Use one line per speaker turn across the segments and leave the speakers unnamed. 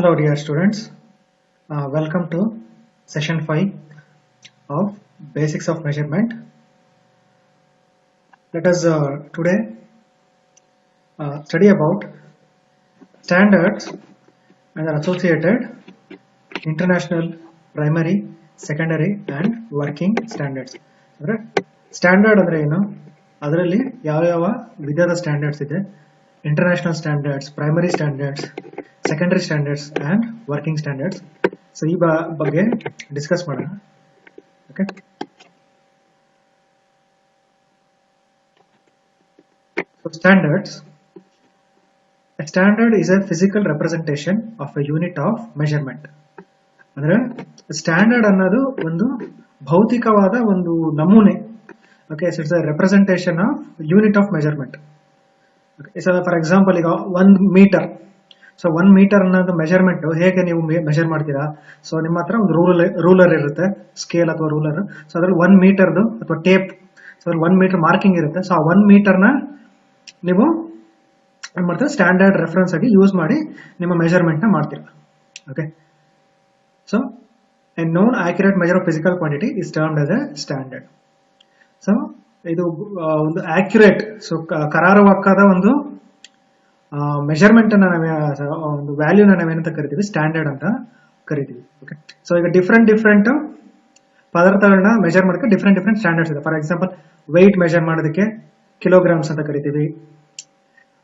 Hello dear students, welcome to session 5 of Basics of Measurement. Let us today study about standards and their associated international primary, secondary and working standards. Standard andre enu adaralli ಯಾವ ವಿಧದ standards ಇದೆ, international standards, primary standards, secondary standards and working standards. So ಈ ಬಗ್ಗೆ discuss ಮಾಡೋಣ. Okay, so standards. A standard is a physical representation of a unit of measurement. ಅಂದ್ರೆ standard ಅನ್ನೋದು ಒಂದು ಭೌತಿಕವಾದ ಒಂದು ನಮೂನೆ. Okay, so it's a representation of unit of measurement. Okay, so for example ಈಗ 1 metre. So 1 metre ಅನ್ನೋದು measurement ಹೇಗೆ ನೀವು measure ಮಾಡ್ತೀರಾ? ಸೊ ನಿಮ್ಮ ಹತ್ರ ಒಂದು ರೂಲರ್ ಇರುತ್ತೆ, ಸ್ಕೇಲ್ ಅಥವಾ ರೂಲರ್. ಸೊ ಅದ್ರಲ್ಲಿ 1 ಮೀಟರ್ದು ಅಥವಾ ಟೇಪ್, ಸೊ ಅದ್ರಲ್ಲಿ 1 ಮೀಟರ್ ಮಾರ್ಕಿಂಗ್ ಇರುತ್ತೆ. ಸೊ ಆ 1 ಮೀಟರ್ನ ನೀವು ಏನ್ ಮಾಡ್ತೀರಾ, ಸ್ಟ್ಯಾಂಡರ್ಡ್ ರೆಫರೆನ್ಸ್ ಆಗಿ ಯೂಸ್ ಮಾಡಿ ನಿಮ್ಮ ಮೆಜರ್ಮೆಂಟ್ ನ ಮಾಡ್ತೀರಾ. Okay, so a known accurate measure of physical quantity is termed as a standard. So ಇದು ಒಂದು ಆಕ್ಯುರೇಟ್, ಸೊ ಕರಾರುವಾಕ್ಕಾದ ಒಂದು ಮೆಜರ್ಮೆಂಟ್ ಅನ್ನ ಒಂದು ವ್ಯಾಲ್ಯೂನ ನಾವೇನಂತ ಕರಿತೀವಿ, ಸ್ಟ್ಯಾಂಡರ್ಡ್ ಅಂತ ಕರಿತೀವಿ. ಓಕೆ, ಸೊ ಈಗ ಡಿಫ್ರೆಂಟ್ ಪದಾರ್ಥಗಳನ್ನ ಮೆಜರ್ ಮಾಡೋಕ್ಕೆ ಡಿಫ್ರೆಂಟ್ ಸ್ಟ್ಯಾಂಡರ್ಡ್ಸ್ ಇದೆ. ಫಾರ್ ಎಕ್ಸಾಂಪಲ್ ವೆಯ್ಟ್ ಮೆಜರ್ ಮಾಡೋದಕ್ಕೆ ಕಿಲೋಗ್ರಾಮ್ಸ್ ಅಂತ ಕರಿತೀವಿ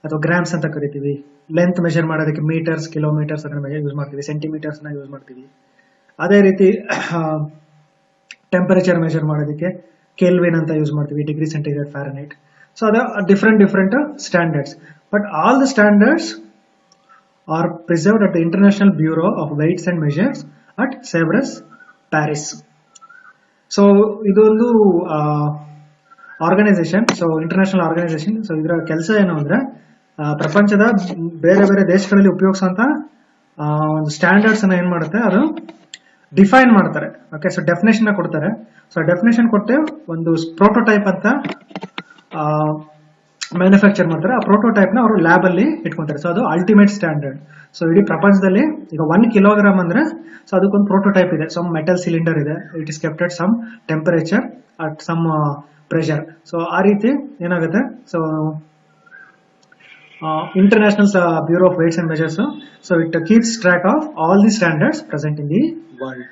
ಅಥವಾ ಗ್ರಾಮ್ಸ್ ಅಂತ ಕರಿತೀವಿ. ಲೆಂತ್ ಮೆಜರ್ ಮಾಡೋದಕ್ಕೆ ಮೀಟರ್ಸ್, ಕಿಲೋಮೀಟರ್ಸ್ ಅದನ್ನ ಯೂಸ್ ಮಾಡ್ತೀವಿ, ಸೆಂಟಿಮೀಟರ್ಸ್ ನ ಯೂಸ್ ಮಾಡ್ತೀವಿ. ಅದೇ ರೀತಿ ಟೆಂಪರೇಚರ್ ಮೆಜರ್ ಮಾಡೋದಕ್ಕೆ ಕೆಲ್ವಿನ್ ಅಂತ ಯೂಸ್ ಮಾಡ್ತೀವಿ, ಡಿಗ್ರಿ ಸೆಂಟಿಗ್ರೇಡ್, ಫ್ಯಾರನೈಟ್. ಸೊ ಅದು different standards. But all the standards are preserved at the International Bureau of Weights and Measures at Sèvres, Paris. So ಇದೊಂದು organisation, so international organisation. So ಇದರ ಕೆಲಸ ಏನು ಅಂದ್ರೆ ಪ್ರಪಂಚದ ಬೇರೆ ದೇಶಗಳಲ್ಲಿ ಉಪಯೋಗಿಸುವಂತ ಒಂದು ಸ್ಟ್ಯಾಂಡರ್ಡ್ಸ್ ಅನ್ನ ಏನ್ ಮಾಡುತ್ತೆ, ಅದು ಡಿಫೈನ್ ಮಾಡ್ತಾರೆ. ಓಕೆ, ಸೊ ಡೆಫಿನೇಷನ್ ಕೊಡ್ತಾರೆ. ಸೊ ಡೆಫಿನೇಷನ್ ಕೊಟ್ಟು ಒಂದು ಪ್ರೋಟೋಟೈಪ್ ಅಂತ ಮ್ಯಾನುಫ್ಯಾಕ್ಚರ್ ಮಾಡ್ತಾರೆ. ಆ ಪ್ರೋಟೋಟೈಪ್ ನ ಅವರು ಲ್ಯಾಬ್ ಅಲ್ಲಿ ಇಟ್ಕೊಂತಾರೆ. ಸೊ ಅದು ಅಲ್ಟಿಮೇಟ್ ಸ್ಟ್ಯಾಂಡರ್ಡ್. ಸೊ ಇಡೀ ಪ್ರಪಂಚದಲ್ಲಿ ಈಗ 1 ಕಿಲೋಗ್ರಾಮ್ ಅಂದ್ರೆ, ಸೊ ಅದಕ್ಕೊಂದು ಪ್ರೋಟೋಟೈಪ್ ಇದೆ. ಸಮ್ ಮೆಟಲ್ ಸಿಲಿಂಡರ್ ಇದೆ, it is kept at some temperature, at some pressure. So ಆ ರೀತಿ ಏನಾಗುತ್ತೆ, so international bureau of weights and measures, so it keeps track of all the standards present in the world.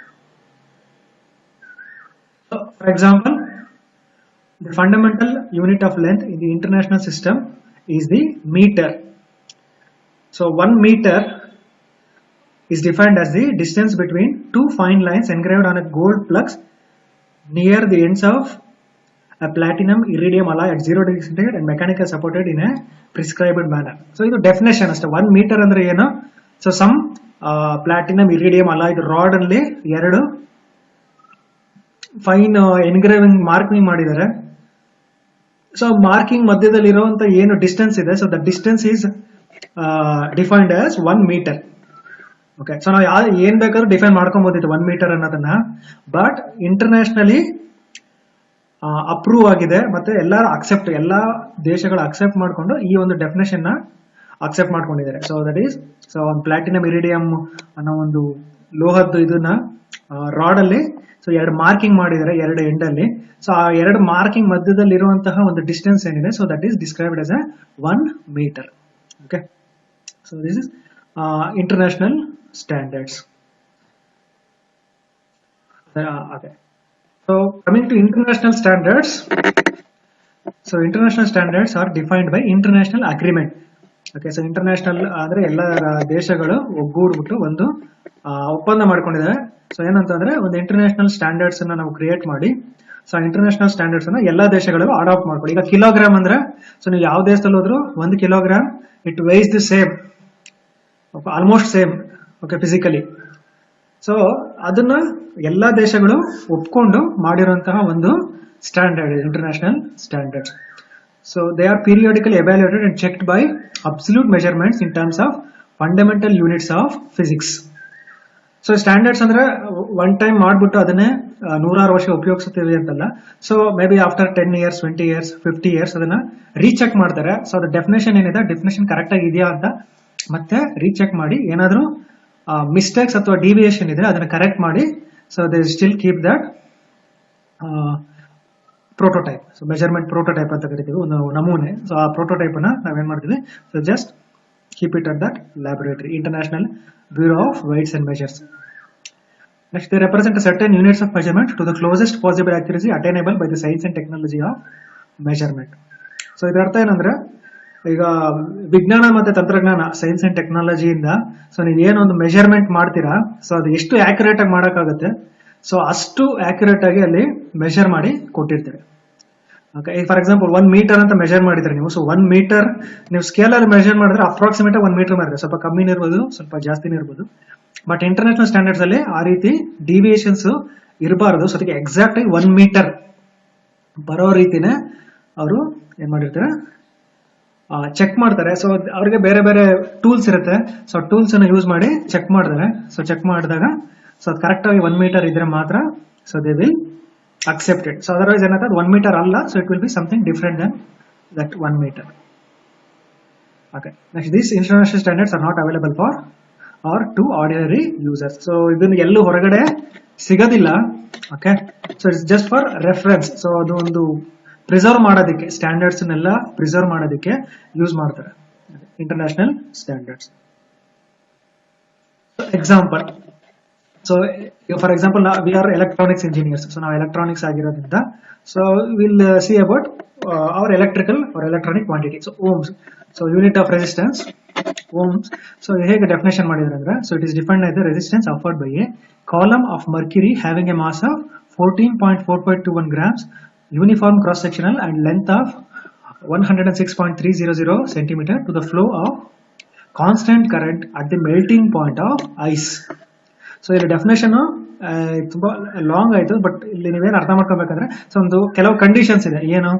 For example, the fundamental unit of length in the international system is the meter. So 1 meter is defined as the distance between two fine lines engraved on a gold plugs near the ends of a platinum iridium alloy at 0 degree centigrade and mechanically supported in a prescribed manner. So ಇದು definition ಅಷ್ಟೇ. 1 metre ಅಂದ್ರೆ ಏನು? So some platinum iridium alloy rod ಅಲ್ಲಿ 2 fine engraving marking ಮಾಡಿದ್ದಾರೆ. So marking ಮಧ್ಯದಲ್ಲಿ ಇರುವಂತ ಏನು distance ಇದೆ, so the distance is defined as 1 metre. Okay, so ನಾವು ಏನ್ ಬೇಕಾದ್ರೂ ಡಿಫೈನ್ ಮಾಡ್ಕೊಬಹುದಿತ್ತು 1 ಮೀಟರ್ ಅನ್ನೋದನ್ನ. ಬಟ್ ಇಂಟರ್ನ್ಯಾಷನಲಿ ಅಪ್ರೂವ್ ಆಗಿದೆ, ಮತ್ತೆ ಎಲ್ಲಾ ದೇಶಗಳು ಅಕ್ಸೆಪ್ಟ್ ಮಾಡ್ಕೊಂಡು ಈ ಒಂದು ಡೆಫಿನೇಷನ್ ನ ಅಕ್ಸೆಪ್ಟ್ ಮಾಡ್ಕೊಂಡಿದ್ದಾರೆ. ಸೊ ದಟ್ ಈಸ್, ಸೊ ಒಂದು ಪ್ಲಾಟಿನಮ್ ಇರಿಡಿಯಂ ಅನ್ನೋ ಒಂದು ಲೋಹದ್ದು ಇದನ್ನ ರಾಡ್ ಅಲ್ಲಿ ಸೊ 2 ಮಾರ್ಕಿಂಗ್ ಮಾಡಿದ್ದಾರೆ 2 ಎಂಡ್ ಅಲ್ಲಿ. ಸೊ ಆ 2 ಮಾರ್ಕಿಂಗ್ ಮಧ್ಯದಲ್ಲಿ ಇರುವಂತಹ ಒಂದು ಡಿಸ್ಟೆನ್ಸ್ ಏನಿದೆ, so that is described as 1 metre. Okay, so this is international standards. Okay, so coming to international standards. So international standards are defined by international agreement. Okay, so international ಅಂದ್ರೆ ಎಲ್ಲ ದೇಶಗಳು ಒಗ್ಗೂಡ್ಬಿಟ್ಟು ಒಂದು ಒಪ್ಪಂದ ಮಾಡ್ಕೊಂಡಿದ್ದಾರೆ. ಸೊ ಏನಂತಂದ್ರೆ ಒಂದು international standards ಅನ್ನ ನಾವು ಕ್ರಿಯೇಟ್ ಮಾಡಿ, ಸೊ ಇಂಟರ್ನ್ಯಾಷನಲ್ ಸ್ಟ್ಯಾಂಡರ್ಡ್ಸ್ ಅನ್ನ ಎಲ್ಲಾ ದೇಶಗಳು ಅಡಾಪ್ಟ್ ಮಾಡ್ಕೊಳ್ಳಿ. ಈಗ ಕಿಲೋಗ್ರಾಮ್ ಅಂದ್ರೆ, ಸೊ ನೀವು ಯಾವ ದೇಶದಲ್ಲಿ ಹೋದ್ರು 1 kilogram it weighs the same, almost same. Okay, physically. So ಅದನ್ನ ಎಲ್ಲಾ ದೇಶಗಳು ಒಪ್ಕೊಂಡು ಮಾಡಿರುವಂತಹ ಒಂದು standard, international standards. So they are periodically evaluated and checked by absolute measurements in terms of fundamental units of physics. So standards ಅಂದ್ರೆ one time ಮಾಡ್ಬಿಟ್ಟು ಅದನ್ನೇ 100 ವರ್ಷ ಉಪಯೋಗಿಸುತ್ತೀವಿ ಅಂತಲ್ಲ. So maybe after 10 years, 20 years, 50 years ಅದನ್ನ recheck ಮಾಡ್ತಾರೆ. So ಅದು definition ಏನಿದೆ, ಡೆಫಿನೇಷನ್ ಕರೆಕ್ಟ್ ಆಗಿ ಇದೆಯಾ ಅಂತ ಮತ್ತೆ ರೀಚೆಕ್ ಮಾಡಿ ಏನಾದ್ರೂ ಮಿಸ್ಟೇಕ್ಸ್ ಅಥವಾ ಡಿವಿಯೇಷನ್ ಇದ್ರೆ ಅದನ್ನ ಕರೆಕ್ಟ್ ಮಾಡಿ so they still keep that prototype. So measurement prototype ಅಂತ ಕರಿತೀವಿ, ಒಂದು ನಮೂನೆ. ಸೊ ಆ ಪ್ರೋಟೋಟೈಪ್ ಅನ್ನ ನಾವೇನ್ ಮಾಡ್ತೀವಿ, so just keep it at that laboratory, international bureau of weights and measures. Next, they represent a certain units of measurement to the closest possible accuracy attainable by the science and technology of measurement. So ಇದರ ಅರ್ಥ ಏನಂದ್ರೆ, ಈಗ ವಿಜ್ಞಾನ ಮತ್ತೆ ತಂತ್ರಜ್ಞಾನ, science and ಟೆಕ್ನಾಲಜಿಯಿಂದ so ನೀವು ಏನೊಂದು measurement ಮಾಡ್ತೀರಾ, ಸೊ ಅದು ಎಷ್ಟು ಆಕ್ಯುರೇಟ್ ಆಗಿ ಮಾಡೋಕ್ಕಾಗುತ್ತೆ, ಸೊ ಅಷ್ಟು ಆಕ್ಯುರೇಟ್ ಆಗಿ ಅಲ್ಲಿ ಮೆಜರ್ ಮಾಡಿ ಕೊಟ್ಟಿರ್ತಾರೆ. ಓಕೆ, ಫಾರ್ ಎಕ್ಸಾಂಪಲ್ 1 ಮೀಟರ್ ಅಂತ ಮೆಜರ್ ಮಾಡಿದ್ರೆ ನೀವು, ಸೊ 1 ಮೀಟರ್ ನೀವು ಸ್ಕೇಲ್ ಅಲ್ಲಿ ಮೆಜರ್ ಮಾಡಿದ್ರೆ ಅಪ್ರಾಕ್ಸಿಮೇಟ್ 1 ಮೀಟರ್ ಮಾಡಿದ್ರೆ ಸ್ವಲ್ಪ ಕಮ್ಮಿನೇ ಇರ್ಬೋದು, ಸ್ವಲ್ಪ ಜಾಸ್ತಿನೇ ಇರ್ಬೋದು. ಬಟ್ ಇಂಟರ್ನ್ಯಾಷನಲ್ ಸ್ಟ್ಯಾಂಡರ್ಡ್ಸ್ ಅಲ್ಲಿ ಆ ರೀತಿ ಡಿವಿಯೇಷನ್ಸ್ ಇರಬಾರದು. ಸೊ ಅದಕ್ಕೆ ಎಕ್ಸಾಕ್ಟ್ ಆಗಿ 1 ಮೀಟರ್ ಬರೋ ರೀತಿನೇ ಅವರು ಏನ್ ಮಾಡಿರ್ತಾರೆ, ಚೆಕ್ ಮಾಡ್ತಾರೆ. ಸೊ ಅವ್ರಿಗೆ ಬೇರೆ ಬೇರೆ ಟೂಲ್ಸ್ ಇರುತ್ತೆ. ಸೊ ಟೂಲ್ಸ್ ಅನ್ನ ಯೂಸ್ ಮಾಡಿ ಚೆಕ್ ಮಾಡ್ತಾರೆ. ಸೊ ಚೆಕ್ ಮಾಡಿದಾಗ ಸೊ ಅದು ಕರೆಕ್ಟ್ ಆಗಿ 1 ಮೀಟರ್ ಇದ್ರೆ ಮಾತ್ರ so they will accept it. So otherwise ಏನಂತ 1 ಮೀಟರ್ ಅಲ್ಲ, so it will be something different than that 1 metre. Okay, next, these international standards are not available for or to ordinary users. So ಇದನ್ನು ಎಲ್ಲೂ ಹೊರಗಡೆ ಸಿಗೋದಿಲ್ಲ. Okay, so it's just for reference. So ಅದು ಒಂದು preserve ಮಾಡೋದಕ್ಕೆ, standards ನೆಲ್ಲ preserve ಮಾಡೋದಕ್ಕೆ use ಮಾಡ್ತಾರೆ international standards. Example, so for example we are electronics engineers. So ನಾವು ಎಲೆಕ್ಟ್ರಾನಿಕ್ಸ್ ಆಗಿರೋದ್ರಿಂದ so will see about our electrical or electronic quantity. So ohms, so unit of resistance ohms. So ಹೇಗೆ definition ಮಾಡಿದ್ರೆ ಅಂದ್ರೆ, so it is defined as the resistance afforded by a column of mercury having a mass of 14.4521 grams, uniform cross sectional and length of 106.300 centimeter to the flow of constant current at the melting point of ice. So ಇಲ್ಲಿ definition ತುಂಬಾ long ಆಯ್ತು, but ಇಲ್ಲಿ ನೀವೇನು ಅರ್ಥ ಮಾಡ್ಕೋಬೇಕಂದ್ರೆ, so ಒಂದು ಕೆಲವು conditions ಇದೆ. ಏನು?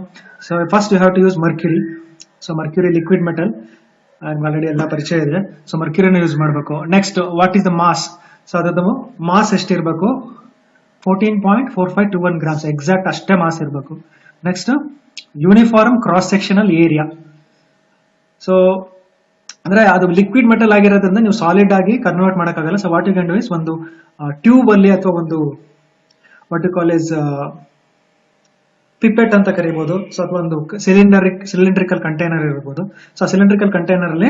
So first you have to use mercury. So mercury liquid metal, already ಎಲ್ಲ ಪರಿಚಯ ಇದೆ. ಸೊ ಮರ್ಕ್ಯುರಿನ ಯೂಸ್ ಮಾಡಬೇಕು. Next, what is the mass? So ಅದರದ್ದು ಮಾಸ್ ಎಷ್ಟಿರಬೇಕು? 14.4521 grams, ಎಕ್ಸಾಕ್ಟ್ ಅಷ್ಟೇ ಮಾಸ್ ಇರಬೇಕು. Next, uniform cross sectional area. So ಅಂದ್ರೆ ಅದು ಲಿಕ್ವಿಡ್ ಮೆಟಲ್ ಆಗಿರೋದ್ರಿಂದ ನೀವು ಸಾಲಿಡ್ ಆಗಿ ಕನ್ವರ್ಟ್ ಮಾಡೋಕ್ಕಾಗಲ್ಲ. So what you can do is, ಒಂದು ಟ್ಯೂಬ್ ಅಲ್ಲಿ ಅಥವಾ ಒಂದು what you call is pipette ಅಂತ ಕರಿಬಹುದು. ಸೊ ಅಥವಾ ಒಂದು ಸಿಲಿಂಡ್ರಿಕಲ್ ಕಂಟೈನರ್ ಇರಬಹುದು. ಸೊ ಸಿಲಿಂಡ್ರಿಕಲ್ ಕಂಟೈನರ್ ಅಲ್ಲಿ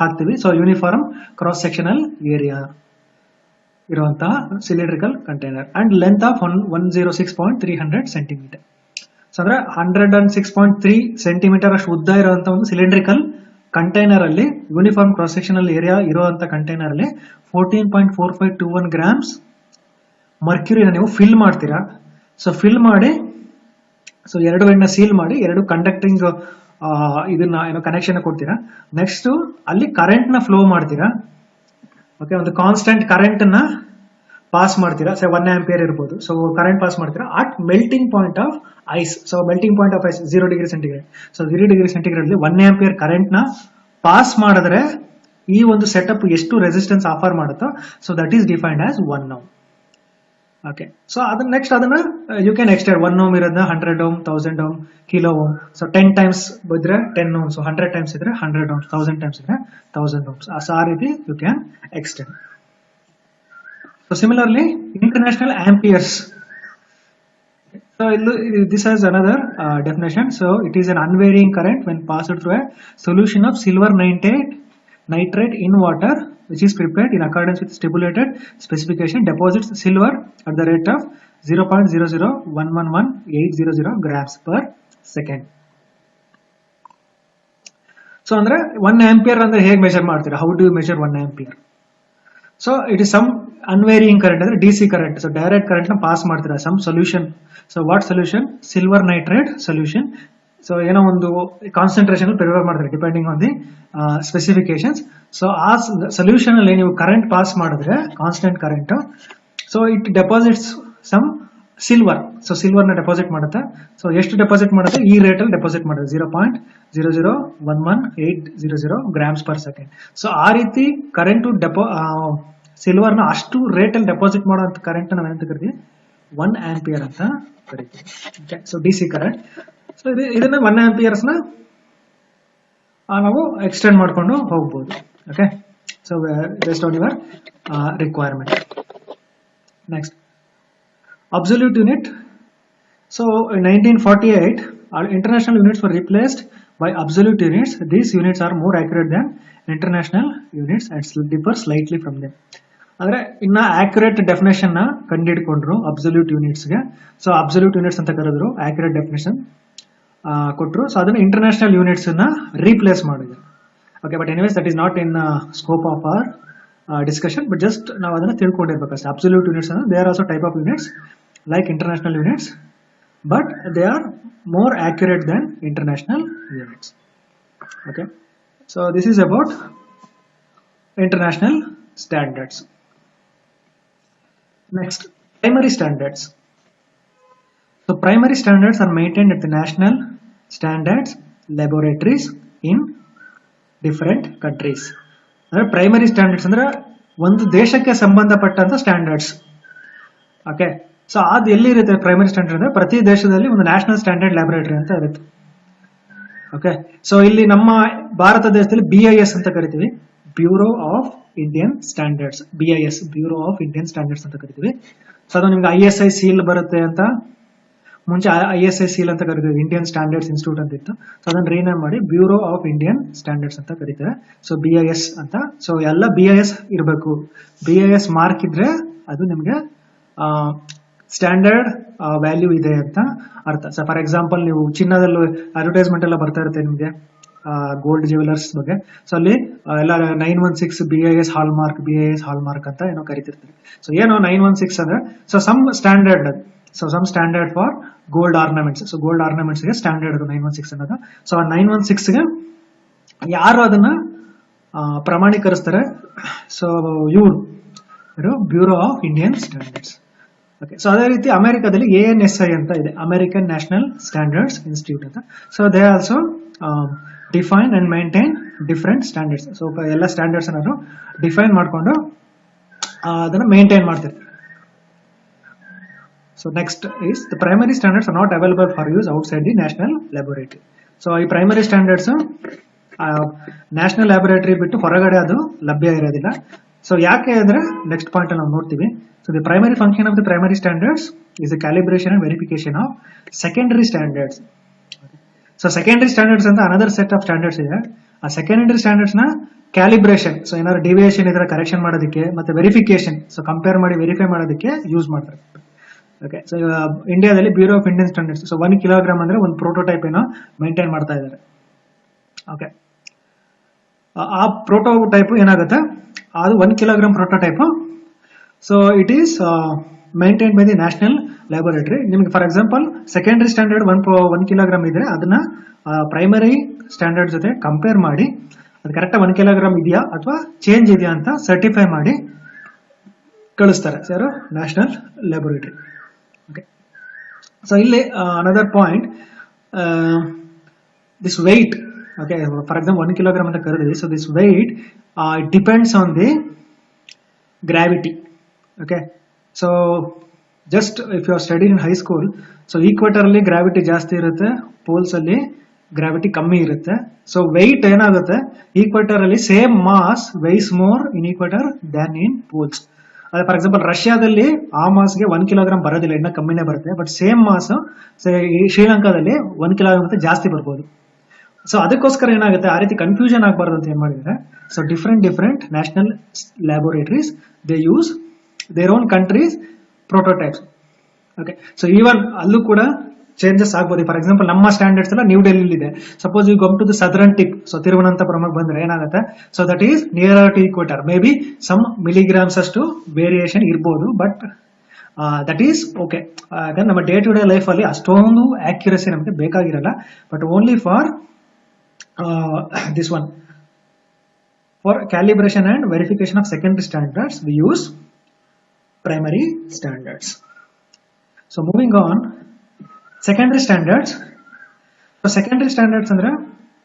ಹಾಕ್ತಿವಿ. So uniform cross sectional area ಇರುವಂತಹ cylindrical container and length of 106.300 centimeter. So ಅಂದ್ರೆ 106.3 centimeter ಅಷ್ಟು ಉದ್ದ ಇರುವಂತಹ ಒಂದು ಸಿಲಿಂಡ್ರಿಕಲ್ ಕಂಟೈನರ್ ಅಲ್ಲಿ, ಯೂನಿಫಾರ್ಮ್ ಕ್ರಾಸ್ ಸೆಕ್ಷನಲ್ ಏರಿಯಾ ಇರುವಂತಹ ಕಂಟೈನರ್ ಅಲ್ಲಿ 14.4521 grams ಮರ್ಕ್ಯುರಿನ ನೀವು ಫಿಲ್ ಮಾಡ್ತೀರಾ. ಸೊ ಫಿಲ್ ಮಾಡಿ, ಸೊ 2 ಎಣ್ಣೆ ಸೀಲ್ ಮಾಡಿ 2 ಕಂಡಕ್ಟಿಂಗ್ ಇದನ್ನ ಏನೋ ಕನೆಕ್ಷನ್ ಕೊಡ್ತೀರಾ. ನೆಕ್ಸ್ಟ್ ಅಲ್ಲಿ ಕರೆಂಟ್ ನ ಫ್ಲೋ ಮಾಡ್ತೀರಾ. ಓಕೆ, ಒಂದು ಕಾನ್ಸ್ಟೆಂಟ್ ಕರೆಂಟ್ ನ ಪಾಸ್ ಮಾಡ್ತೀರಾ. ಸೊ 1 ಆಂಪಿಯರ್ ಇರ್ಬೋದು. ಸೊ ಕರೆಂಟ್ ಪಾಸ್ ಮಾಡ್ತೀರಾ at melting point of ice. So melting point of ice 0 degree centigrade. So 0 degree centigrade ಅಲ್ಲಿ 1 ಆಂಪಿಯರ್ ಕರೆಂಟ್ ನ ಪಾಸ್ ಮಾಡಿದ್ರೆ ಈ ಒಂದು ಸೆಟಪ್ ಎಷ್ಟು ರೆಸಿಸ್ಟೆನ್ಸ್ ಆಫರ್ ಮಾಡುತ್ತೋ, so that is defined as 1 ohm. Okay, so ಅದನ್ನ next ಅದನ್ನ ಯು ಕ್ಯಾನ್ ಎಕ್ಸ್ಟೆಂಡ್ 1 ohm ಇರೋದನ್ನ 100 ohm, 1000 ohm, kilo ohm. So 10 times ಇದ್ರೆ 10 ohm. ಸೊ 100 ಟೈಮ್ಸ್ ಇದ್ರೆ 100 ohm, 1000 ಟೈಮ್ಸ್ ಇದ್ರೆ 1000 ohm. ಸೊ ಆ ರೀತಿ you can extend. So similarly, international amperes. So this has another definition. So it is an unvarying current when passed through a solution of silver nitrate in water, which is prepared in accordance with stipulated specification, deposits silver at the rate of 0.00111,800 grams per second. So andre 1 ampere ಅಂದ್ರೆ ಹೇಗೆ measure ಮಾಡ್ತೀರಾ? How do you measure 1 ampere? So it is some unvarying current, ಅಂದ್ರೆ DC current. So direct current ನ pass ಮಾಡ್ತೀರಾ some solution. So what solution? Silver nitrate solution. So ಏನೋ ಒಂದು concentration prepare ಮಾಡ್ತಾರೆ depending on the specifications. So ಆ solution ಅಲ್ಲಿ ನೀವು current pass ಮಾಡಿದ್ರೆ constant current, so it deposits some silver. So silver ನ ಡೆಪಾಸಿಟ್ ಮಾಡುತ್ತೆ. ಸೊ ಎಷ್ಟು ಡೆಪಾಸಿಟ್ ಮಾಡುತ್ತೆ? ಈ ರೇಟ್ ಅಲ್ಲಿ ಡೆಪಾಸಿಟ್ ಮಾಡುತ್ತೆ 0.0011800 grams per second. ಸೊ ಆ ರೀತಿ ಕರೆಂಟ್ ಸಿಲ್ವರ್ ನ ಅಷ್ಟು ರೇಟ್ ಅಲ್ಲಿ ಡೆಪಾಸಿಟ್ ಮಾಡುವಂತ ಕರೆಂಟ್ ನಾವೇನಂತ ಕರಿತೀವಿ? 1 ಆಂಪಿಯರ್ ಅಂತ ಕರಿತೀವಿ. So DC current. ಸೊ ಇದನ್ನ 1 ಆಂಪಿಯರ್ಸ್ ನ ನಾವು ಎಕ್ಸ್ಟೆಂಡ್ ಮಾಡ್ಕೊಂಡು ಹೋಗ್ಬೋದು. Okay, So based on your requirement. Next, absolute unit. So in 1948, international units were replaced by absolute units. These units are more accurate than international units and differ slightly from them. ಅಂದ್ರೆ ಇನ್ನ accurate definition ನ ಕಂಡುಹಿಡ್ಕೊಂಡ್ರು absolute units ಗೆ. So absolute units ಅಂತ ಕರೆದ್ರು, accurate definition ಕೊಟ್ಟರು. So ಅದನ್ನ international units ನ replace ಮಾಡಿದ್ರು. Okay, but anyways that is not in scope of our discussion, but just ನಾವು ಅದನ್ನ ತಿಳ್ಕೊಂಡಿರ್ಬೇಕಷ್ಟೇ. ಅಬ್ಸಲ್ಯೂಟ್ ಯೂನಿಟ್ಸ್ ಅಂದ್ರೆ they are also type of units like international units, but they R more accurate than international units. Okay, so this is about international standards. Next, primary standards. So primary standards are maintained at the national standards laboratories in different countries. Primary standards ಅಂದ್ರೆ ಒಂದು ದೇಶಕ್ಕೆ ಸಂಬಂಧಪಟ್ಟಂತ standards. Okay, so ಅದು ಎಲ್ಲಿ ಇರುತ್ತೆ primary standard ಅಂದ್ರೆ ಪ್ರತಿ ದೇಶದಲ್ಲಿ ಒಂದು ನ್ಯಾಷನಲ್ ಸ್ಟ್ಯಾಂಡರ್ಡ್ ಲ್ಯಾಬೊರೇಟರಿ ಅಂತ ಇರುತ್ತೆ. ಓಕೆ, ಸೊ ಇಲ್ಲಿ ನಮ್ಮ ಭಾರತ ದೇಶದಲ್ಲಿ BIS ಅಂತ ಕರಿತೀವಿ, bureau of Indian standards. BIS bureau of Indian standards ಅಂತ ಕರಿತೀವಿ. ಸೊ ಅದು ನಿಮ್ಗೆ ISI ಸೀಲ್ ಬರುತ್ತೆ ಅಂತ, ಮುಂಚೆ ISI ಸೀಲ್ ಅಂತ ಕರಿತೀವಿ, ಇಂಡಿಯನ್ ಸ್ಟ್ಯಾಂಡರ್ಡ್ಸ್ ಇನ್ಸ್ಟಿಟ್ಯೂಟ್ ಅಂತ ಇತ್ತು. ಸೊ ಅದನ್ನ ರೀನೇಮ್ ಮಾಡಿ ಬ್ಯೂರೋ ಆಫ್ ಇಂಡಿಯನ್ ಸ್ಟ್ಯಾಂಡರ್ಡ್ಸ್ ಅಂತ ಕರಿತಾರೆ. ಸೊ BIS ಅಂತ. ಸೊ ಎಲ್ಲ BIS ಇರಬೇಕು. BIS ಮಾರ್ಕ್ ಇದ್ರೆ ಅದು ನಿಮ್ಗೆ ಸ್ಟ್ಯಾಂಡರ್ಡ್ ವ್ಯಾಲ್ಯೂ ಇದೆ ಅಂತ ಅರ್ಥ. ಸೊ ಫಾರ್ ಎಕ್ಸಾಂಪಲ್, ನೀವು ಚಿನ್ನದಲ್ಲಿ ಅಡ್ವರ್ಟೈಸ್ಮೆಂಟ್ ಎಲ್ಲ ಬರ್ತಾ ಇರುತ್ತೆ ನಿಮಗೆ ಗೋಲ್ಡ್ ಜ್ಯುವೆಲರ್ಸ್ ಬಗ್ಗೆ. ಸೊ ಅಲ್ಲಿ ಎಲ್ಲ 916 BIS ಹಾಲ್ಮಾರ್ಕ್, BIS ಹಾಲ್ಮಾರ್ಕ್ ಅಂತ ಏನೋ ಕರಿತಿರ್ತಾರೆ. ಸೊ ಏನೋ 916 ಅಂದ್ರೆ so some standard, so some standard for gold ornaments. So gold ornaments ಗೆ ಸ್ಟ್ಯಾಂಡರ್ಡ್ ಅದು 916 ಅನ್ನೋದು. ಸೊ ಆ 916 ಗೆ ಯಾರು ಅದನ್ನ ಪ್ರಮಾಣೀಕರಿಸ್ತಾರೆ? ಸೊ ಇವರು bureau of Indian standards. Okay, so ಅದೇ ರೀತಿ ಅಮೆರಿಕಾದಲ್ಲಿ ANSI ಅಂತ ಇದೆ, ಅಮೆರಿಕನ್ ನ್ಯಾಷನಲ್ ಸ್ಟ್ಯಾಂಡರ್ಡ್ಸ್ ಇನ್ಸ್ಟಿಟ್ಯೂಟ್ ಅಂತ. So they also define and maintain different standards. So ಎಲ್ಲ ಸ್ಟ್ಯಾಂಡರ್ಡ್ಸ್ ಅನ್ನು ಡಿಫೈನ್ ಮಾಡಿಕೊಂಡು ಅದನ್ನು ಮೇಂಟೈನ್ ಮಾಡ್ತಿರ್ತಾರೆ. So next is the primary standards R not available for use outside the national laboratory. So ಈ primary standards national laboratory ಬಿಟ್ಟು ಹೊರಗಡೆ ಅದು ಲಭ್ಯ ಇರೋದಿಲ್ಲ. ಸೊ ಯಾಕೆ ಅಂದ್ರೆ ನೆಕ್ಸ್ಟ್ ಪಾಯಿಂಟ್ ಅಲ್ಲಿ ನಾವು ನೋಡ್ತೀವಿ. So the primary function of the primary standards is the calibration and verification of secondary standards. So secondary standards and another set of standards ಇದೆ. ಆ secondary standards ನ calibration, so ಏನಾದ್ರು deviation ಇದ್ರೆ correction ಮಾಡೋದಕ್ಕೆ, ಮತ್ತೆ ವೆರಿಫಿಕೇಶನ್, ಸೊ ಕಂಪೇರ್ ಮಾಡಿ verify ಮಾಡೋದಕ್ಕೆ use ಮಾಡ್ತಾರೆ. ಓಕೆ, ಸೊ ಇಂಡಿಯಾದಲ್ಲಿ bureau of Indian standards, so 1 kilogram ಅಂದ್ರೆ ಒಂದು ಪ್ರೋಟೋಟೈಪ್ ಏನೋ ಮೇಂಟೈನ್ ಮಾಡ್ತಾ ಇದ್ದಾರೆ. ಓಕೆ, ಆ ಪ್ರೋಟೋಟೈಪ್ ಏನಾಗುತ್ತೆ, ಅದು 1 kilogram prototype. So it is maintain by the national laboratory. ನಿಮ್ಗೆ for example secondary standard 1 kilogram ಇದ್ರೆ ಅದನ್ನ ಪ್ರೈಮರಿ ಸ್ಟ್ಯಾಂಡರ್ಡ್ ಜೊತೆ ಕಂಪೇರ್ ಮಾಡಿ ಅದು ಕರೆಕ್ಟ್ 1 ಕಿಲೋಗ್ರಾಮ್ ಇದೆಯಾ ಅಥವಾ ಚೇಂಜ್ ಇದೆಯಾ ಅಂತ ಸರ್ಟಿಫೈ ಮಾಡಿ ಕಳಿಸ್ತಾರೆ sir national laboratory. Okay, so ಇಲ್ಲಿ another point, this weight. Okay, for example 1 kilogram ಅಂತ ಕರೆದ್ವಿ. So this weight depends on the gravity. Okay, so just if you are studying in high school, so equator ಅಲ್ಲಿ gravity ಜಾಸ್ತಿ ಇರುತ್ತೆ, poles ಅಲ್ಲಿ gravity ಕಮ್ಮಿ ಇರುತ್ತೆ. So weight ಏನಾಗುತ್ತೆ, equator ಅಲ್ಲಿ same mass weighs more in equator than in poles. ಅದೇ for example ರಷ್ಯಾದಲ್ಲಿ ಆ ಮಾಸ್ಗೆ 1 ಕಿಲೋಗ್ರಾಮ್ ಬರೋದಿಲ್ಲ, ಇನ್ನ ಕಮ್ಮಿನೇ ಬರುತ್ತೆ. ಬಟ್ ಸೇಮ್ ಮಾಸ್ ಶ್ರೀಲಂಕಾದಲ್ಲಿ 1 ಕಿಲೋಗ್ರಾಮ್ ಅಂತ ಜಾಸ್ತಿ ಬರ್ಬೋದು. ಸೊ ಅದಕ್ಕೋಸ್ಕರ ಏನಾಗುತ್ತೆ, ಆ ರೀತಿ ಕನ್ಫ್ಯೂಷನ್ ಆಗಬಾರ್ದು ಅಂತ ಏನ್ ಮಾಡಿದ್ರೆ, so different national laboratories they use their own countries prototypes. Okay, so even ಅಲ್ಲೂ ಕೂಡ ಚೇಂಜಸ್ ಆಗ್ಬೋದು. ಫಾರ್ ಎಕ್ಸಾಂಪಲ್ ನಮ್ಮ ಸ್ಟ್ಯಾಂಡರ್ಡ್ಸ್ ಎಲ್ಲ ನ್ಯೂ ಡೆಲ್ಲಿ ಇದೆ. Suppose you come to the southern tip, so ತಿರುವನಂತಪುರಮಕ್ಕೆ ಬಂದ್ರೆ ಏನಾಗುತ್ತೆ, so that is near to equator. May be some milligrams ಅಷ್ಟು ವೇರಿಯೇಷನ್ ಇರ್ಬೋದು, ಬಟ್ ದಟ್ ಈಸ್ ಓಕೆ. ಯಾಕಂದ್ರೆ ನಮ್ಮ ಡೇ ಟು ಡೇ ಲೈಫ್ ಅಲ್ಲಿ ಅಷ್ಟೊಂದು ಆಕ್ಯುರಸಿ ನಮಗೆ ಬೇಕಾಗಿರಲ್ಲ. But only for this one, for calibration and verification of secondary standards we use primary standards. So moving on, secondary standards. So secondary standards andre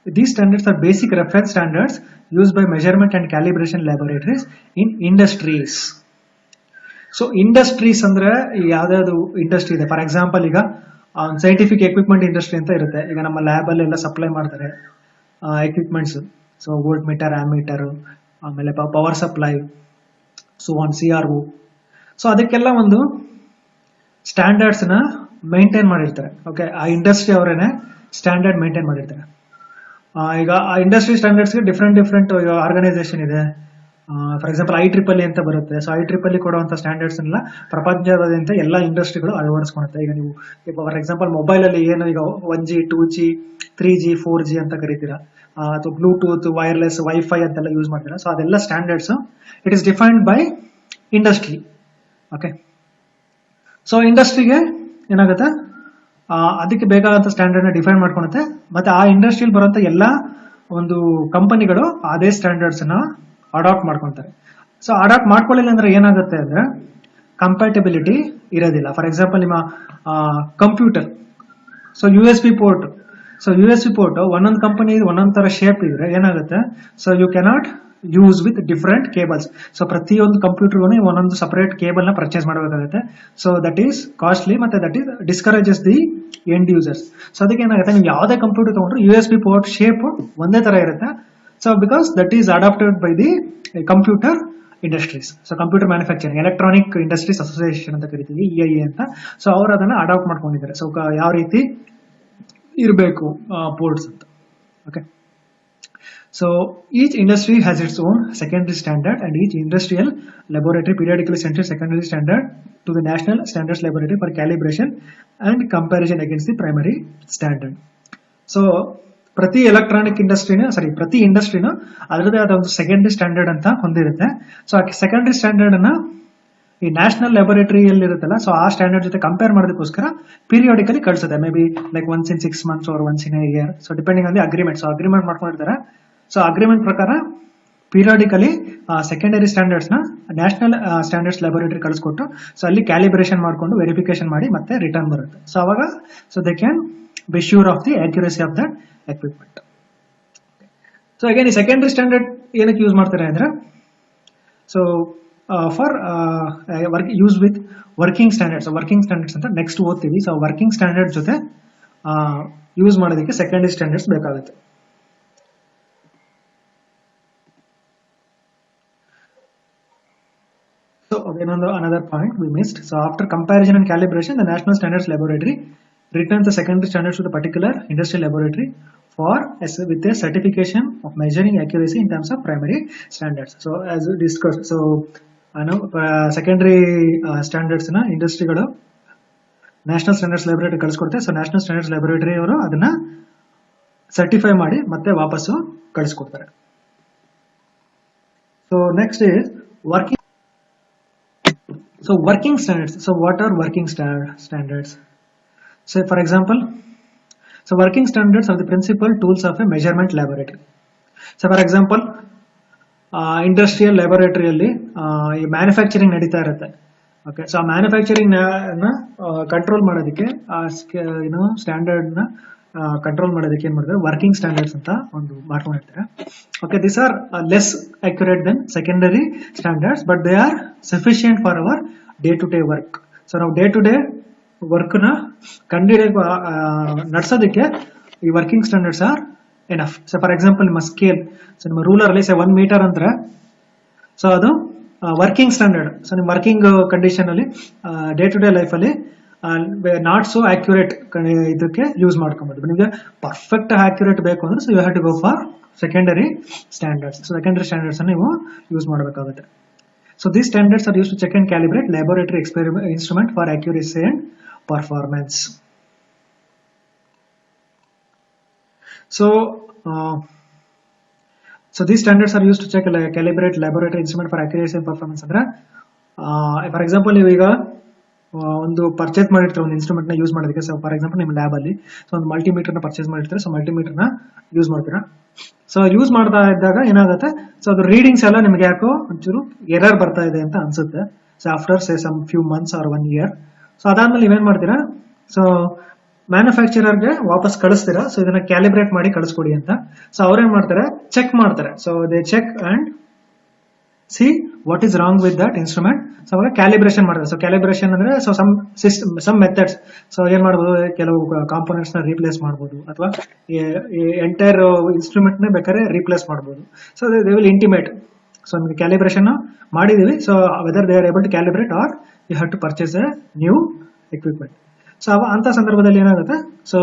these standards are basic reference standards used by measurement and calibration laboratories in industries. So industries ಅಂದ್ರೆ ಯಾವ್ದಾದ್ರು industry ಇದೆ. For example ಈಗ scientific equipment industry ಅಂತ ಇರುತ್ತೆ. ಈಗ ನಮ್ಮ lab ಅಲ್ಲಿ ಎಲ್ಲ ಸಪ್ಲೈ ಮಾಡ್ತಾರೆ equipments. So volt meter, ammeter, ಆಮೇಲೆ power supply, so on CRO. So ಅದಕ್ಕೆಲ್ಲ ಒಂದು ಸ್ಟ್ಯಾಂಡರ್ಡ್ಸ್ನ ಮೇಂಟೈನ್ ಮಾಡಿರ್ತಾರೆ. ಓಕೆ, ಆ ಇಂಡಸ್ಟ್ರಿ ಅವರೇನೆ ಸ್ಟ್ಯಾಂಡರ್ಡ್ ಮೇಂಟೈನ್ ಮಾಡಿರ್ತಾರೆ. ಈಗ ಆ ಇಂಡಸ್ಟ್ರಿ ಸ್ಟ್ಯಾಂಡರ್ಡ್ಸ್ಗೆ ಡಿಫ್ರೆಂಟ್ ಆರ್ಗನೈಸೇಷನ್ ಇದೆ. ಫಾರ್ ಎಕ್ಸಾಂಪಲ್ IEEE ಅಂತ ಬರುತ್ತೆ. ಸೊ IEEE ಕೊಡುವಂಥ ಸ್ಟ್ಯಾಂಡರ್ಡ್ಸ್ ಎಲ್ಲ ಪ್ರಪಂಚದಾದ್ಯಂತ ಎಲ್ಲ ಇಂಡಸ್ಟ್ರಿಗಳು ಅಳವಡಿಸ್ಕೊಳುತ್ತೆ. ಈಗ ನೀವು ಫಾರ್ ಎಕ್ಸಾಂಪಲ್ ಮೊಬೈಲಲ್ಲಿ ಏನು ಈಗ 1G 2G 3G 4G ಅಂತ ಕರಿತೀರಾ, ಅಥವಾ ಬ್ಲೂಟೂತ್ ವೈರ್ಲೆಸ್ ವೈಫೈ ಅಂತೆಲ್ಲ ಯೂಸ್ ಮಾಡ್ತೀರಾ. ಸೊ ಅದೆಲ್ಲ standards it is defined by industry. Okay, so ಇಂಡಸ್ಟ್ರಿಗೆ ಏನಾಗುತ್ತೆ, ಅದಕ್ಕೆ ಬೇಕಾದಂಥ ಸ್ಟ್ಯಾಂಡರ್ಡ್ನ ಡಿಫೈನ್ ಮಾಡ್ಕೊಳುತ್ತೆ. ಮತ್ತೆ ಆ ಇಂಡಸ್ಟ್ರಿಯಲ್ಲಿ ಬರುವಂಥ ಎಲ್ಲ ಒಂದು ಕಂಪನಿಗಳು ಅದೇ ಸ್ಟ್ಯಾಂಡರ್ಡ್ಸ್ನ ಅಡಾಪ್ಟ್ ಮಾಡ್ಕೊತಾರೆ. ಸೊ ಅಡಾಪ್ಟ್ ಮಾಡ್ಕೊಳ್ಳಿಲ್ಲ ಅಂದ್ರೆ ಏನಾಗುತ್ತೆ ಅಂದ್ರೆ ಕಂಪ್ಯಾಟಿಬಿಲಿಟಿ ಇರೋದಿಲ್ಲ. ಫಾರ್ ಎಕ್ಸಾಂಪಲ್ ನಿಮ್ಮ computer, so USB port, so USB port ಒಂದೊಂದು ಕಂಪನಿ ಒಂದೊಂದು ತರ ಶೇಪ್ ಇದ್ರೆ ಏನಾಗುತ್ತೆ, so you cannot use with different cables. So ಪ್ರತಿಯೊಂದು ಕಂಪ್ಯೂಟರ್ಗೂ ಒಂದೊಂದು ಸಪರೇಟ್ ಕೇಬಲ್ ನ ಪರ್ಚೇಸ್ ಮಾಡಬೇಕಾಗುತ್ತೆ. ಸೊ ದಟ್ ಈಸ್ ಕಾಸ್ಟ್ಲಿ, ಮತ್ತೆ that is discourages the end users. So ಅದಕ್ಕೆ ಏನಾಗುತ್ತೆ, ನೀವು ಯಾವುದೇ ಕಂಪ್ಯೂಟರ್ ತಗೊಂಡ್ರು USB ಪೋರ್ಟ್ ಶೇಪ್ ಒಂದೇ ತರ ಇರುತ್ತೆ. So because that is adapted by the computer industries. So computer manufacturing electronic industries association ಅಂತ ಕರಿತೀವಿ, EIA ಅಂತ. ಸೊ ಅವರು ಅದನ್ನ ಅಡಾಪ್ಟ್ ಮಾಡ್ಕೊಂಡಿದ್ದಾರೆ. ಸೊ ಯಾವ ರೀತಿ ಇರಬೇಕು ಪೋರ್ಟ್ಸ್ ಅಂತ. Okay, so each industry has its own secondary standard, and each industrial laboratory periodically sends a secondary standard to the national standards laboratory for calibration and comparison against the primary standard. So ಪ್ರತಿ electronic ಪ್ರತಿ ಇಂಡಸ್ಟ್ರಿನ ಅದರದೇ ಆದ ಒಂದು secondary standard ಅಂತ ಹೊಂದಿರುತ್ತೆ. So ಆ secondary standard ಅನ್ನ ಈ ನ್ಯಾಷನಲ್ ಲ್ಯಾಬೊರೇಟರಿಯಲ್ಲಿ ಇರುತ್ತಲ್ಲ, ಸೊ ಆ ಸ್ಟ್ಯಾಂಡರ್ಡ್ ಜೊತೆ ಕಂಪೇರ್ ಮಾಡೋದಕ್ಕೋಸ್ಕರ ಪೀರಿಯಾಡಿಕಲಿ ಕಳಿಸುತ್ತೆ. May be like once in 6 months or once in a year. So depending on the agreement. So agreement ಮಾಡ್ಕೊಂಡಿರ್ತಾರೆ. ಸೊ ಅಗ್ರಿಮೆಂಟ್ ಪ್ರಕಾರ ಪೀರಿಯಾಡಿಕಲಿ ಸೆಕೆಂಡರಿ ಸ್ಟ್ಯಾಂಡರ್ಡ್ಸ್ ನ ನ್ಯಾಷನಲ್ ಸ್ಟ್ಯಾಂಡರ್ಡ್ಸ್ ಲ್ಯಾಬೊರೇಟರಿ ಕಳಿಸ್ಕೊಟ್ಟು, so ಅಲ್ಲಿ calibration ಮಾಡ್ಕೊಂಡು verification ಮಾಡಿ ಮತ್ತೆ ರಿಟರ್ನ್ ಬರುತ್ತೆ. ಸೊ ಅವಾಗ so they can be sure of the accuracy of that equipment. So again ಈ ಸೆಕೆಂಡರಿ ಸ್ಟ್ಯಾಂಡರ್ಡ್ ಏನಕ್ಕೆ ಯೂಸ್ ಮಾಡ್ತಾರೆ ಅಂದ್ರೆ, so for use with working standards. Working standards ಅಂತ ನೆಕ್ಸ್ಟ್ ಓದ್ತೀವಿ. ಸೊ ವರ್ಕಿಂಗ್ ಸ್ಟ್ಯಾಂಡರ್ಡ್ ಜೊತೆ ಯೂಸ್ ಮಾಡೋದಕ್ಕೆ ಸೆಕೆಂಡರಿ ಸ್ಟ್ಯಾಂಡರ್ಡ್ಸ್ ಬೇಕಾಗುತ್ತೆ. So another point we missed. So after comparison and calibration, the National Standards Laboratory returns the secondary standards to the particular industrial laboratory with a certification of measuring accuracy in terms of primary standards. So as we discussed, so secondary standards na industry gadu National Standards Laboratory ಕಳಿಸ್ಕೊಡುತ್ತೆ. So national standards laboratory ಅವರು ಅದನ್ನ certify ಮಾಡಿ ಮತ್ತೆ ವಾಪಸ್ಸು ಕಳಿಸ್ಕೊಡ್ತಾರೆ. So next is working. So working standards. So what are working standards? So for example, so working standards are the principal tools of a measurement laboratory. So for example, industrial laboratory alli manufacturing ನಡೀತಾ ಇರುತ್ತೆ. Okay, so manufacturing ನ control ಮಾಡೋದಕ್ಕೆ standard ನ control ಮಾಡೋದಕ್ಕೆ ಏನ್ ಮಾಡ್ತಾರೆ, working standards ಅಂತ ಒಂದು ಮಾಡ್ಕೊಂಡಿರ್ತಾರೆ. Okay, this are less accurate than secondary standards, but they are sufficient for our day to day work. So ನಾವು ಡೇ ಟು ಡೇ ವರ್ಕ್ ನ ನಡೆಸೋದಕ್ಕೆ ಈ working standards are enough. So for example ನಿಮ್ಮ scale, so ನಿಮ್ಮ ruler ಅಲ್ಲಿ 1 metre ಅಂದ್ರೆ so ಅದು working standard. So ನಿಮ್ಮ ವರ್ಕಿಂಗ್ ಕಂಡೀಷನ್ ಅಲ್ಲಿ ಡೇ ಟು ಡೇ ಲೈಫ್ ಅಲ್ಲಿ ನಾಟ್ ಸೋ ಅಕ್ಯುರೇಟ್ ಇದಕ್ಕೆ ಯೂಸ್ ಮಾಡ್ಕೊಬೋದು. ನಿಮಗೆ ಪರ್ಫೆಕ್ಟ್ ಅಕ್ಯುರೇಟ್ ಬೇಕು ಅಂದ್ರೆ so you have to go for secondary standards. So secondary standards ಅನ್ನು ನೀವು ಯೂಸ್ ಮಾಡಬೇಕಾಗುತ್ತೆ. So these standards are use to check and calibrate laboratory instrument for accuracy and performance. So these standards are used to check calibrate laboratory instrument for accuracy and performance. ಅಂದ್ರೆ for example ನೀವೀಗ ಒಂದು purchase ಮಾಡಿರ್ತಾರೆ ಒಂದು instrument ನ use ಮಾಡೋದಕ್ಕೆ. So for example ನಿಮ್ಮ lab ಅಲ್ಲಿ so ಒಂದು ಮಲ್ಟಿಮೀಟರ್ ನ ಪರ್ಚೇಸ್ ಮಾಡಿರ್ತಾರೆ. ಸೊ ಮಲ್ಟಿಮೀಟರ್ ನ ಯೂಸ್ ಮಾಡ್ತೀರಾ. ಸೊ ಯೂಸ್ ಮಾಡ್ತಾ ಇದ್ದಾಗ ಏನಾಗುತ್ತೆ, ಸೊ ಅದು ರೀಡಿಂಗ್ಸ್ ಎಲ್ಲ ನಿಮ್ಗೆ ಯಾಕೋ ಒಂಚೂರು ಎರರ್ ಬರ್ತಾ ಇದೆ ಅಂತ ಅನ್ಸುತ್ತೆ. So after some few months or 1 year. So ಅದಾದ್ಮೇಲೆ ನೀವೇನ್ ಮಾಡ್ತೀರಾ, ಸೊ ಮ್ಯಾನುಫ್ಯಾಕ್ಚರರ್ಗೆ ವಾಪಸ್ ಕಳಿಸ್ತೀರಾ. ಸೊ ಇದನ್ನ ಕ್ಯಾಲಿಬ್ರೇಟ್ ಮಾಡಿ ಕಳಿಸ್ಕೊಡಿ ಅಂತ. ಸೊ ಅವ್ರೇನ್ ಮಾಡ್ತಾರೆ, ಚೆಕ್ ಮಾಡ್ತಾರೆ. So they check and see what is wrong with that instrument. So ಅವಾಗ ಕ್ಯಾಲಿಬ್ರೇಷನ್ ಮಾಡ್ತಾರೆ. ಸೊ ಕ್ಯಾಲಿಬ್ರೇಷನ್ ಅಂದ್ರೆ ಸೊ ಸಮ್ ಮೆಥಡ್ಸ್. ಸೊ ಏನ್ ಮಾಡ್ಬೋದು, ಕೆಲವು ಕಾಂಪೋನೆಂಟ್ಸ್ ನ ರೀಪ್ಲೇಸ್ ಮಾಡ್ಬೋದು, ಅಥವಾ ಎಂಟೈರ್ ಇನ್ಸ್ಟ್ರೂಮೆಂಟ್ ನ ಬೇಕಾದ್ರೆ ರೀಪ್ಲೇಸ್ ಮಾಡ್ಬೋದು. So they will intimate so ನಿಮಗೆ ಕ್ಯಾಲಿಬ್ರೇಷನ್ ಮಾಡಿದೀವಿ. So whether they are able to calibrate or you have to purchase a new equipment. So ಅಂತ ಸಂದರ್ಭದಲ್ಲಿ ಏನಾಗುತ್ತೆ, ಸೊ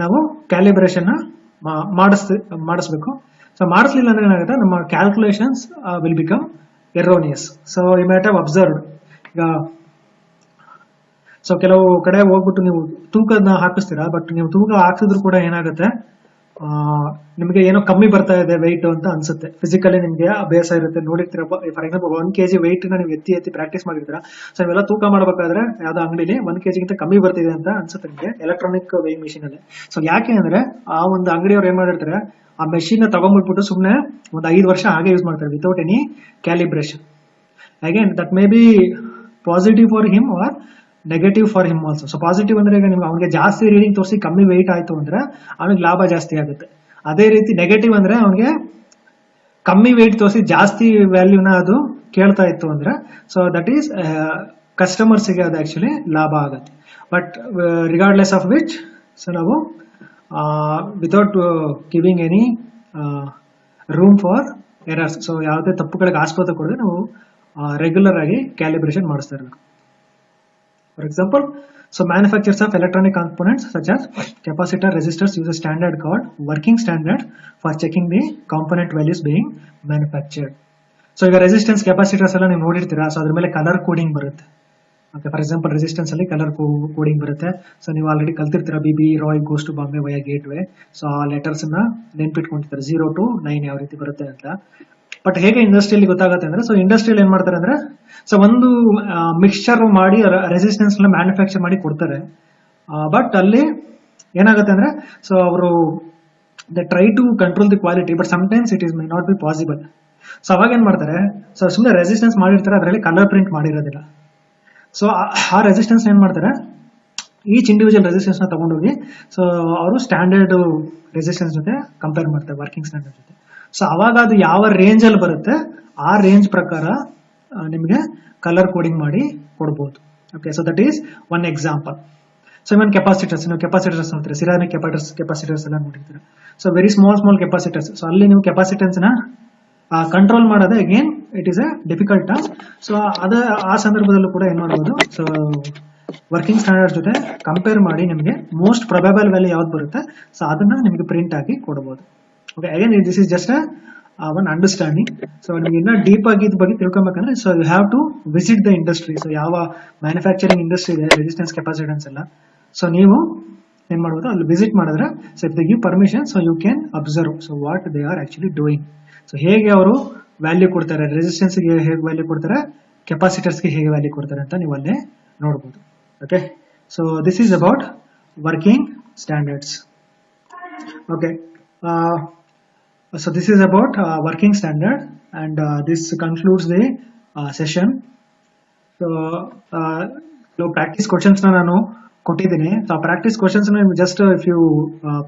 ನಾವು ಕ್ಯಾಲಿಬ್ರೇಷನ್ ಮಾಡಿಸ್ಬೇಕು. ಸೊ ಮಾಡಿಸ್ಲಿಲ್ಲ ಅಂದ್ರೆ ಏನಾಗುತ್ತೆ, ನಮ್ಮ calculations will become erroneous. So you might have observed, ಈಗ ಸೊ ಕೆಲವು ಕಡೆ ಹೋಗ್ಬಿಟ್ಟು ನೀವು ತೂಕನ ಹಾಕಿಸ್ತೀರಾ, ಬಟ್ ನೀವು ತೂಕ ಹಾಕಿದ್ರು ಕೂಡ ಏನಾಗುತ್ತೆ, ನಿಮಗೆ ಏನೋ ಕಮ್ಮಿ ಬರ್ತಾ ಇದೆ ವೆಯ್ಟ್ ಅಂತ ಅನ್ಸುತ್ತೆ. ಫಿಸಿಕಲಿ ನಿಮಗೆ ಅಭ್ಯಾಸ ಇರುತ್ತೆ, ನೋಡಿರ್ತೀರ. ಫಾರ್ ಎಕ್ಸಾಂಪಲ್ 1 kg ವೆಯ್ಟ್ ನ ನೀವು ಎತ್ತಿ ಪ್ರಾಕ್ಟೀಸ್ ಮಾಡಿರ್ತೀರಾ. ಸೊ ನೀವೆಲ್ಲ ತೂಕ ಮಾಡಬೇಕಾದ್ರೆ ಯಾವ್ದೋ ಅಂಗಡಿಲಿ 1 kg ಗಿಂತ ಕಮ್ಮಿ ಬರ್ತಿದೆ ಅಂತ ಅನ್ಸುತ್ತೆ ನಿಮಗೆ ಎಲೆಕ್ಟ್ರಾನಿಕ್ ವೇಯಿಂಗ್ ಮಿಷಿನ್ ಅಲ್ಲಿ. ಸೊ ಯಾಕೆ ಅಂದ್ರೆ ಆ ಒಂದು ಅಂಗಡಿಯವ್ರು ಏನ್ ಮಾಡಿರ್ತಾರೆ, ಆ ಮೆಷಿನ್ ತಗೊಂಡ್ಬಿಟ್ಬಿಟ್ಟು ಸುಮ್ಮನೆ ಒಂದು 5 ವರ್ಷ ಹಾಗೆ ಯೂಸ್ ಮಾಡ್ತಾರೆ without any calibration. Again that may be positive for him or negative for him also. So positive ಅಂದ್ರೆ ಈಗ ನಿಮ್ಗೆ ಅವ್ನಿಗೆ ಜಾಸ್ತಿ ರೀಡಿಂಗ್ ತೋರಿಸಿ ಕಮ್ಮಿ ವೆಯ್ಟ್ ಆಯ್ತು ಅಂದ್ರೆ ಅವನಿಗೆ ಲಾಭ ಜಾಸ್ತಿ ಆಗುತ್ತೆ. ಅದೇ ರೀತಿ ನೆಗೆಟಿವ್ ಅಂದ್ರೆ ಅವನಿಗೆ ಕಮ್ಮಿ ವೆಯ್ಟ್ ತೋರಿಸಿ ಜಾಸ್ತಿ ವ್ಯಾಲ್ಯೂನ ಅದು ಕೇಳ್ತಾ ಇತ್ತು ಅಂದ್ರೆ, ಸೊ ದಟ್ ಈಸ್ ಕಸ್ಟಮರ್ಸ್ಗೆ ಅದು ಆಕ್ಚುಲಿ ಲಾಭ ಆಗುತ್ತೆ. But regardless of which, so ನಾವು without giving any room for errors, so ಯಾವುದೇ ತಪ್ಪುಗಳಿಗೆ ಆಸ್ಪದ ಕೊಡದೆ ನಾವು ರೆಗ್ಯುಲರ್ ಆಗಿ ಕ್ಯಾಲಿಬ್ರೇಷನ್ ಮಾಡಿಸ್ತಾ ಇರಬೇಕು. For example, so manufacturers of electronic components such as capacitor, resistors use a standard called working standard for checking the component values being manufactured. So ಈಗ resistance capacitors ಎಲ್ಲ ನೀವು ನೋಡಿರ್ತೀರಾ. ಸೊ ಅದ್ರ ಮೇಲೆ ಕಲರ್ ಕೋಡಿಂಗ್ ಬರುತ್ತೆ. Okay, for example resistance ಅಲ್ಲಿ colour coding ಬರುತ್ತೆ. So ನೀವು ಆಲ್ರೆಡಿ ಕಲ್ತಿರ್ತೀರಾ, BB Roy goes to Bombay via gate way. So ಆ ಲೆಟರ್ಸ್ ನ ನೆನ್ಪಿಟ್ಕೊಂಡಿರ್ತಾರೆ 0 to 9 ಯಾವ ರೀತಿ ಬರುತ್ತೆ ಅಂತ. ಬಟ್ ಹೇಗೆ ಇಂಡಸ್ಟ್ರಿಯಲ್ಲಿ ಗೊತ್ತಾಗುತ್ತೆ ಅಂದ್ರೆ, ಸೊ ಇಂಡಸ್ಟ್ರಿಯಲ್ಲಿ ಏನ್ ಮಾಡ್ತಾರೆ ಅಂದ್ರೆ, ಸೊ ಒಂದು ಮಿಕ್ಸ್ಚರ್ ಮಾಡಿ ರೆಸಿಸ್ಟೆನ್ಸ್ ನ ಮ್ಯಾನುಫ್ಯಾಕ್ಚರ್ ಮಾಡಿ ಕೊಡ್ತಾರೆ. ಬಟ್ ಅಲ್ಲಿ ಏನಾಗುತ್ತೆ ಅಂದ್ರೆ, ಸೊ ಅವರು they try to control the quality, but sometimes it is may not be possible. So ಅವಾಗ ಏನ್ ಮಾಡ್ತಾರೆ, ಸೊ ಸುಮ್ಮನೆ ರೆಸಿಸ್ಟೆನ್ಸ್ ಮಾಡಿರ್ತಾರೆ, ಅದರಲ್ಲಿ ಕಲರ್ ಪ್ರಿಂಟ್ ಮಾಡಿರೋದಿಲ್ಲ. ಸೊ ಆ ರೆಸಿಸ್ಟೆನ್ಸ್ ಏನ್ ಮಾಡ್ತಾರೆ, ಈಚ್ ಇಂಡಿವಿಜುವಲ್ ರೆಸಿಸ್ಟೆನ್ಸ್ ನ ತಗೊಂಡೋಗಿ ಸೊ ಅವರು ಸ್ಟ್ಯಾಂಡರ್ಡ್ ರೆಸಿಸ್ಟೆನ್ಸ್ ಜೊತೆ ಕಂಪೇರ್ ಮಾಡ್ತಾರೆ, ವರ್ಕಿಂಗ್ ಸ್ಟ್ಯಾಂಡರ್ಡ್ ಜೊತೆ. ಸೊ ಅವಾಗ ಅದು ಯಾವ ರೇಂಜ್ ಅಲ್ಲಿ ಬರುತ್ತೆ ಆ ರೇಂಜ್ ಪ್ರಕಾರ ನಿಮಗೆ ಕಲರ್ ಕೋಡಿಂಗ್ ಮಾಡಿ ಕೊಡಬಹುದು. Okay, so that is one example. So even capacitors, ನೀವು ಕೆಪಾಸಿಟರ್ಸ್ ನೋಡ್ತೀರಾ, ಸಿರಾಮಿಕ್ ಕೆಪಾಸಿಟರ್ಸ್ ಎಲ್ಲ ನೋಡಿರ್ತೀರಾ. So very small capacitors. So ಅಲ್ಲಿ ನೀವು ಕೆಪಾಸಿಟೆನ್ಸ್ ನ ಕಂಟ್ರೋಲ್ ಮಾಡೋದು again it is a difficult task. So ಆ ಸಂದರ್ಭದಲ್ಲೂ ಕೂಡ ಏನ್ ಮಾಡಬಹುದು, ಸೊ ವರ್ಕಿಂಗ್ ಸ್ಟ್ಯಾಂಡರ್ಡ್ ಜೊತೆ ಕಂಪೇರ್ ಮಾಡಿ ನಿಮಗೆ ಮೋಸ್ಟ್ ಪ್ರೊಬೆಬಲ್ ವ್ಯಾಲ್ಯೂ ಯಾವ್ದು ಬರುತ್ತೆ, ಸೊ ಅದನ್ನ ನಿಮಗೆ ಪ್ರಿಂಟ್ ಆಗಿ ಕೊಡಬಹುದು. Okay, again this is just one understanding. So ನಿಮ್ಗೆ ಇನ್ನ ಡೀಪ್ ಆಗಿ ಇದ್ರ ಬಗ್ಗೆ ತಿಳ್ಕೊಬೇಕಂದ್ರೆ, so you have to visit the industry. So ಯಾವ ಮ್ಯಾನುಫ್ಯಾಕ್ಚರಿಂಗ್ ಇಂಡಸ್ಟ್ರಿ ಇದೆ, ರೆಸಿಸ್ಟೆನ್ಸ್ ಕೆಪಾಸಿಟೆನ್ಸ್ ಎಲ್ಲ, ಸೊ ನೀವು ಏನ್ ಮಾಡಬಹುದು, ಅಲ್ಲಿ ವಿಸಿಟ್ ಮಾಡಿದ್ರೆ, so if they give permission, so you can observe so what they are actually doing. So ಹೇಗೆ ಅವರು ವ್ಯಾಲ್ಯೂ ಕೊಡ್ತಾರೆ, ರೆಸಿಸ್ಟೆನ್ಸ್ ಗೆ ಹೇಗೆ ವ್ಯಾಲ್ಯೂ ಕೊಡ್ತಾರೆ, ಕೆಪಾಸಿಟರ್ಸ್ ಗೆ ಹೇಗೆ ವ್ಯಾಲ್ಯೂ ಕೊಡ್ತಾರೆ ಅಂತ ನೀವು ಅಲ್ಲೇ ನೋಡಬಹುದು. Okay, so this is about working standards. Okay, so this is about working standard, and this concludes the session. So practice questions na nanu kottidini. So practice questions na just if you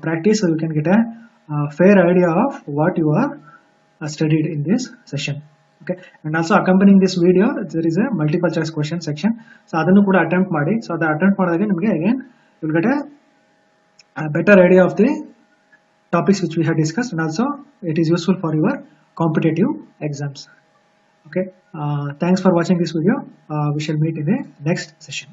practice, you can get a fair idea of what you are studied in this session. Okay, and also accompanying this video there is a multiple choice question section. So adannu kuda attempt ಮಾಡಿ. So ಅದು attempt ಮಾಡಿದಾಗ ನಿಮಗೆ again you will get a better idea of the topics which we have discussed, and also it is useful for your competitive exams. Okay, thanks for watching this video. We shall meet in the next session.